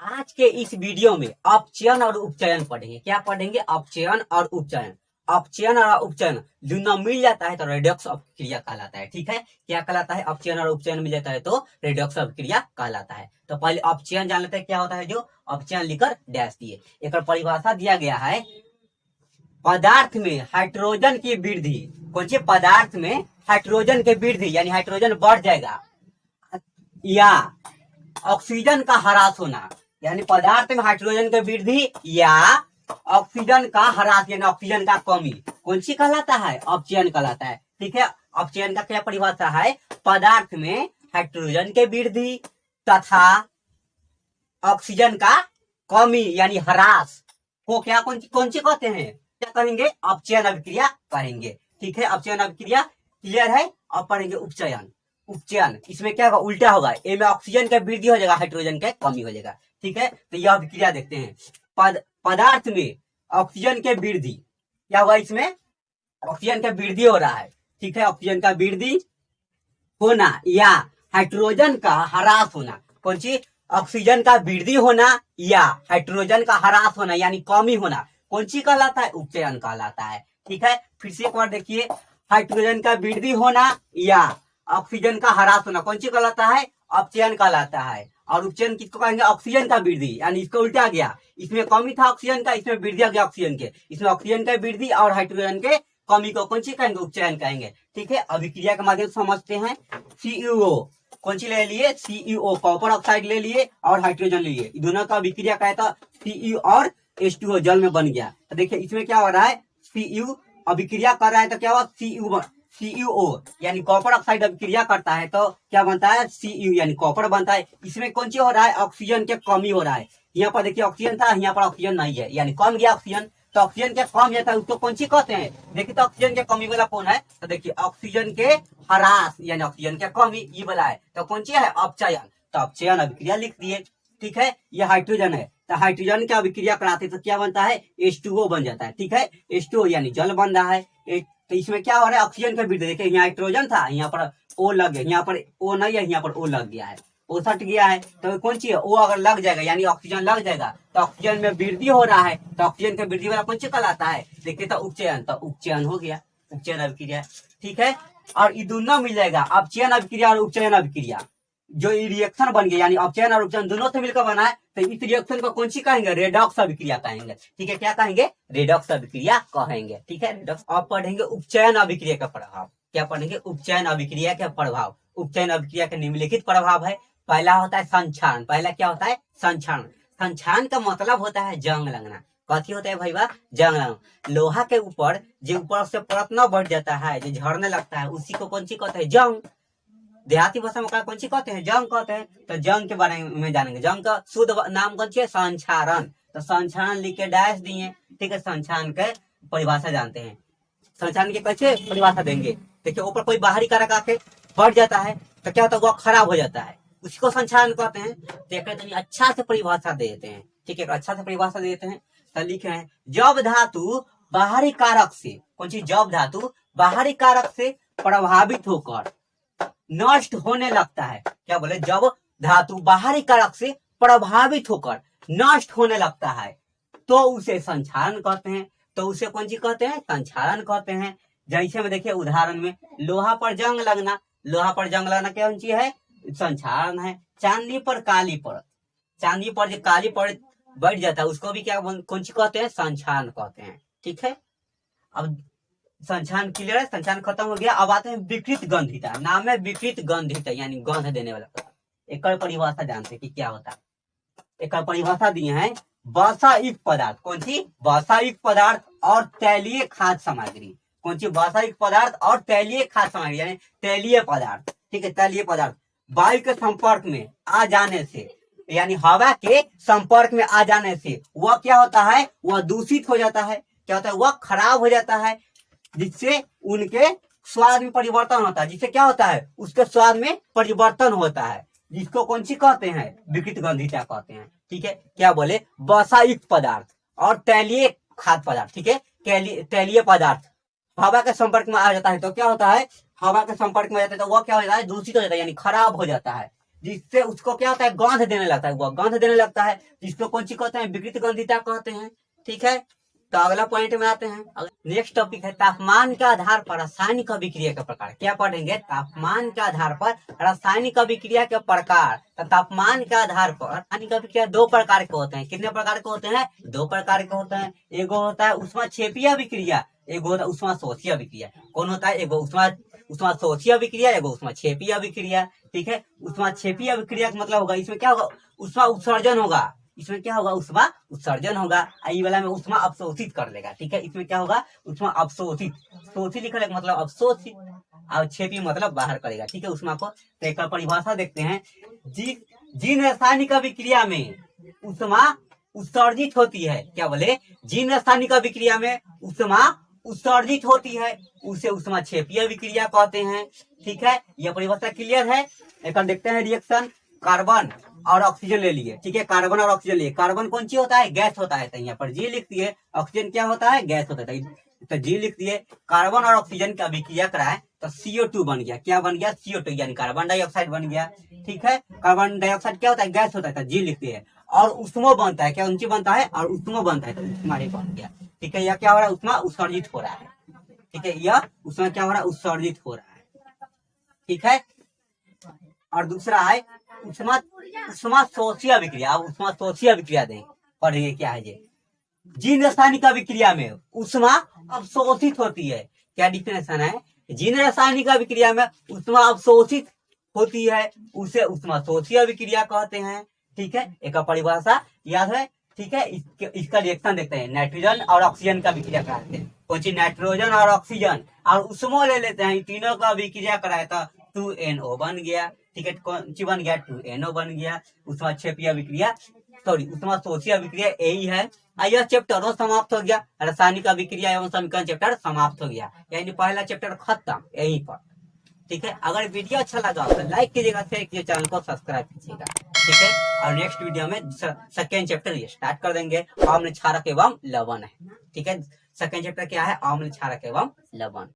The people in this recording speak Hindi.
आज के इस वीडियो में अपचयन और उपचयन पढ़ेंगे। क्या पढ़ेंगे? अपचयन और उपचयन। अपचयन और उपचयन दोनों मिल जाता है तो रेडॉक्स अभिक्रिया कहलाता है। ठीक है, क्या कहलाता है? अपचयन और उपचयन मिल जाता है तो रेडॉक्स अभिक्रिया कहलाता है। तो पहले अपचयन जान लेते हैं क्या होता है। जो अपचयन लिखकर डैश दिए, एक परिभाषा दिया गया है, पदार्थ में हाइड्रोजन की वृद्धि। कौन सी? पदार्थ में हाइड्रोजन की वृद्धि यानी हाइड्रोजन बढ़ जाएगा, या ऑक्सीजन का ह्रास होना, यानी पदार्थ में हाइड्रोजन की वृद्धि या ऑक्सीजन का ह्रास यानी ऑक्सीजन का कमी, कौन सी कहलाता है? अपचयन कहलाता है। ठीक है, अपचयन का क्या परिभाषा है? पदार्थ में हाइड्रोजन की वृद्धि तथा ऑक्सीजन का कमी यानी ह्रास को क्या कौन सी कहते हैं? क्या कहेंगे? अपचयन अभिक्रिया कहेंगे। ठीक है, अपचयन अभिक्रिया क्लियर है। अब पढ़ेंगे उपचयन। उपचयन इसमें क्या होगा? उल्टा होगा। ए में ऑक्सीजन का वृद्धि हो जाएगा, हाइड्रोजन का कमी हो जाएगा। ठीक है, तो यह अभिक्रिया देखते हैं। पदार्थ में ऑक्सीजन के वृद्धि, क्या हुआ? इसमें ऑक्सीजन का वृद्धि हो रहा है। ठीक है, ऑक्सीजन का वृद्धि होना या हाइड्रोजन का ह्रास होना। कौन सी? ऑक्सीजन का वृद्धि होना या हाइड्रोजन का ह्रास होना यानी कमी होना, कौन सी कहलाता है? उपचयन कहलाता है। ठीक है, फिर से एक बार देखिए, हाइड्रोजन का वृद्धि होना या ऑक्सीजन का ह्रास होना कौन सी कहलाता है? अपचयन कहलाता है। और उपचयन किसको कहेंगे? ऑक्सीजन का वृद्धि, यानी इसको उल्टा गया, इसमें कमी था ऑक्सीजन का, इसमें वृद्धि आ गया ऑक्सीजन के, इसमें ऑक्सीजन का वृद्धि और हाइड्रोजन के कमी को कौन सी कहेंगे? उपचयन कहेंगे। ठीक है, अभिक्रिया के माध्यम से समझते हैं। CuO कौन सी ले लिए? CuO कॉपर ऑक्साइड ले लिए और हाइड्रोजन ले लिए, दोनों का अभिक्रिया क्या था? Cu और H2O जल में बन गया। तो देखिए इसमें क्या हो रहा है? Cu अभिक्रिया कर रहा है तो क्या हुआ? CuO यानी कॉपर ऑक्साइड अभिक्रिया करता है तो क्या बनता है? Cu यानी कॉपर बनता है। इसमें कौन सी हो रहा है? ऑक्सीजन के कमी हो रहा है। यहाँ पर देखिए ऑक्सीजन था, यहाँ पर ऑक्सीजन नहीं है, यानी कम गया ऑक्सीजन। तो ऑक्सीजन के कम जाता है उसको कौन सी कहते हैं? देखिए तो ऑक्सीजन के कमी वाला कौन है? तो देखिए ऑक्सीजन के ह्रास यानी ऑक्सीजन के कमी ये वाला है, तो कौन सी है? अपचयन। तो अपचयन अभिक्रिया लिख दिए। ठीक है, ये हाइड्रोजन है तो हाइड्रोजन की अभिक्रिया कराते तो क्या बनता है? H2O बन जाता है। ठीक है, H2O यानी जल बन रहा है। तो इसमें क्या हो रहा है? ऑक्सीजन का वृद्धि। देखिए यहाँ हाइड्रोजन था, यहाँ पर O लग गया, यहाँ पर O नहीं है, यहाँ पर O लग गया है, O सट गया है। तो कौन सी है? O अगर लग जाएगा यानी ऑक्सीजन लग जाएगा तो ऑक्सीजन में वृद्धि हो रहा है, तो ऑक्सीजन का वृद्धि वाला कौन सी कहलाता है? देखिए तो उपचयन। तो उपचयन हो गया, उपचयन अभिक्रिया। ठीक है, और ये दोनों मिल जाएगा, अपचयन अभिक्रिया और उपचयन अभिक्रिया। जो रिएक्शन बन गया यानी अपचयन और उपचयन दोनों से मिलकर बना है, तो इस रिएक्शन को कौन सी कहेंगे? रेडॉक्स अभिक्रिया कहेंगे। ठीक है, क्या कहेंगे? रेडॉक्स अभिक्रिया कहेंगे। ठीक है, रेडॉक्स। अब पढ़ेंगे उपचयन अभिक्रिया का प्रभाव। क्या पढ़ेंगे? उपचयन अभिक्रिया का प्रभाव। उपचयन अभिक्रिया के निम्नलिखित प्रभाव है। पहला होता है संक्षारण। पहला क्या होता है? संक्षारण। संक्षारण का मतलब होता है जंग लगना। कथी होता है भैया? जंग लगना। लोहा के ऊपर जो ऊपर से परत न बढ़ जाता है, जो झड़ने लगता है, उसी को कौन सी कहते हैं? जंग। देहाती भाषा में कौन सी कहते हैं? जंग कहते हैं। तो जंग के बारे में जानेंगे। जंग का शुद्ध नाम कौन सी है? संक्षारण। तो संक्षारण लिख के डैश दिए। ठीक है, संक्षारण के परिभाषा जानते हैं। संक्षारण की कैसे परिभाषा देंगे? देखिए ऊपर कोई बाहरी कारक आके बढ़ जाता है तो क्या होता है? वो खराब हो जाता है, उसी को संक्षारण कहते हैं। तो एक अच्छा से परिभाषा देते हैं। ठीक है, अच्छा से परिभाषा देते हैं तो लिखे हैं, जब धातु बाहरी कारक से, कौन सी? जब धातु बाहरी कारक से प्रभावित होकर नष्ट होने लगता है। क्या बोले? जब धातु बाहरी कारक से प्रभावित होकर नष्ट होने लगता है तो उसे संक्षारण कहते हैं। तो उसे कौन सी कहते हैं? संक्षारण कहते हैं। जैसे में देखिए उदाहरण में लोहा पर जंग लगना, लोहा पर जंग लगना क्या कौन सी है? संक्षारण है। चांदी पर काली परत, चांदी पर जो काली परत बैठ जाता है उसको भी क्या कौन सी कहते हैं? संक्षारण कहते हैं। ठीक है, अब संक्षारण क्लियर है, संक्षारण खत्म हो गया। अब आते हैं विकृत गंधिता। नाम है विकृत गंधिता यानी गंध देने वाला पदार्थ। एक परिभाषा जानते हैं कि क्या होता है। एक परिभाषा दिए हैं, वसायुक्त पदार्थ। कौन सी? वसायुक्त पदार्थ और तैलीय खाद्य सामग्री। कौन सी? वसायुक्त पदार्थ और तैलीय खाद्य सामग्री यानी तैलीय पदार्थ। ठीक है, तैलीय पदार्थ वायु के संपर्क में आ जाने से यानी हवा के संपर्क में आ जाने से वह क्या होता है? वह दूषित हो जाता है। क्या होता है? वह खराब हो जाता है, जिससे उनके स्वाद में परिवर्तन होता है। जिससे क्या होता है? उसके स्वाद में परिवर्तन होता है, जिसको कौन सी कहते हैं? विकृत गंधिता कहते हैं। ठीक है, क्या बोले? वसायुक्त पदार्थ और तैलीय खाद्य पदार्थ। ठीक है, तैलीय पदार्थ हवा के संपर्क में आ जाता है तो क्या होता है? हवा के संपर्क में जाता है तो वह क्या हो जाता है? दूषित हो जाता है यानी खराब हो जाता है, जिससे उसको क्या होता है, गंध देने लगता है, वो गंध देने लगता है, जिसको कौन सी कहते हैं, विकृत गंधिता कहते हैं। ठीक है, तो अगला पॉइंट में आते हैं। नेक्स्ट टॉपिक है तापमान के आधार पर रासायनिक अभिक्रिया के प्रकार। क्या पढ़ेंगे, तापमान के आधार पर रासायनिक अभिक्रिया के प्रकार। तो तापमान के आधार पर रासायनिक अभिक्रिया दो प्रकार के होते हैं। कितने प्रकार के होते हैं, दो प्रकार के होते हैं। एगो होता है ऊष्माक्षेपीय अभिक्रिया, एगो होता है ऊष्माशोषीय अभिक्रिया। कौन होता है, एगो ऊष्माशोषीय अभिक्रिया, एगो ऊष्माक्षेपीय अभिक्रिया। ठीक है, ऊष्माक्षेपीय अभिक्रिया का मतलब होगा, इसमें क्या होगा, ऊष्मा उत्सर्जन होगा, इसमें क्या होगा, ऊष्मा उत्सर्जन होगा। ये वाला में ऊष्मा अवशोषित कर लेगा। ठीक है, इसमें क्या होगा, ऊष्मा अवशोषित, शोषित लिखा मतलब अवशोषित, और छेपी मतलब बाहर करेगा। ठीक है, ऊष्मा को। तो एक परिभाषा देखते हैं, जिन रासायनिक अभिक्रिया में ऊष्मा उत्सर्जित होती है, क्या बोले, जिन रासायनिक अभिक्रिया में ऊष्मा उत्सर्जित होती है उसे ऊष्माक्षेपीय अभिक्रिया कहते हैं। ठीक है, यह परिभाषा क्लियर है। एक देखते हैं रिएक्शन, कार्बन और ऑक्सीजन ले लिए। ठीक है, कार्बन और ऑक्सीजन लिए। कार्बन कौन सी होता है, गैस होता है, तो यहाँ पर जी लिख दिए। ऑक्सीजन क्या होता है, गैस होता है, तो जी लिख दिए। कार्बन और ऑक्सीजन की अभिक्रिया कराए तो CO2 बन गया। क्या बन गया, CO2 यानी कार्बन डाइऑक्साइड बन गया। ठीक है, कार्बन डाइऑक्साइड क्या होता है, गैस होता है, तो जी लिख दिए। और उष्मा बनता है, क्या ऊंची बनता है, और उष्मा बनता है, तो उष्मा ही बन गया। ठीक है, यह क्या हो रहा है, उष्मा उत्सर्जित हो रहा है। ठीक है, यह उष्मा क्या हो रहा है, उत्सर्जित हो रहा है। ठीक है, और दूसरा है ऊष्माशोषीय अभिक्रिया। ऊष्माशोषीय अभिक्रिया दें, पढ़िए क्या है ये, जिन रासायनिक अभिक्रिया में ऊष्मा अवशोषित होती है। क्या डिफिनेशन है, जिन रासायनिक अभिक्रिया में ऊष्मा अवशोषित होती है उसे ऊष्माशोषीय अभिक्रिया कहते हैं। ठीक है, एक परिभाषा याद है। ठीक है, इसका रिएक्शन देखते हैं, नाइट्रोजन और ऑक्सीजन का अभिक्रिया कराते हैं। कौन सी, नाइट्रोजन और ऑक्सीजन और उष्मा ले लेते हैं, तीनों का अभिक्रिया कराया था, 2NO बन गया। ठीक है, कौन सी बन गया, 2NO बन गया। ऊष्माक्षेपीय अभिक्रिया, सॉरी ऊष्माशोषीय अभिक्रिया यही है। यह चैप्टर समाप्त हो गया, रासायनिक अभिक्रिया एवं समीकरण चैप्टर समाप्त हो गया, यानी पहला चैप्टर खत्म यहीं पर। ठीक है, अगर वीडियो अच्छा लगा तो लाइक कीजिएगा, शेयर कीजिए, चैनल को सब्सक्राइब कीजिएगा। ठीक है, और नेक्स्ट वीडियो में सेकेंड चैप्टर ये स्टार्ट कर देंगे, आम्ल क्षारक एवं लवण है। ठीक है, सेकेंड चैप्टर क्या है, आम्ल क्षारक एवं लवण।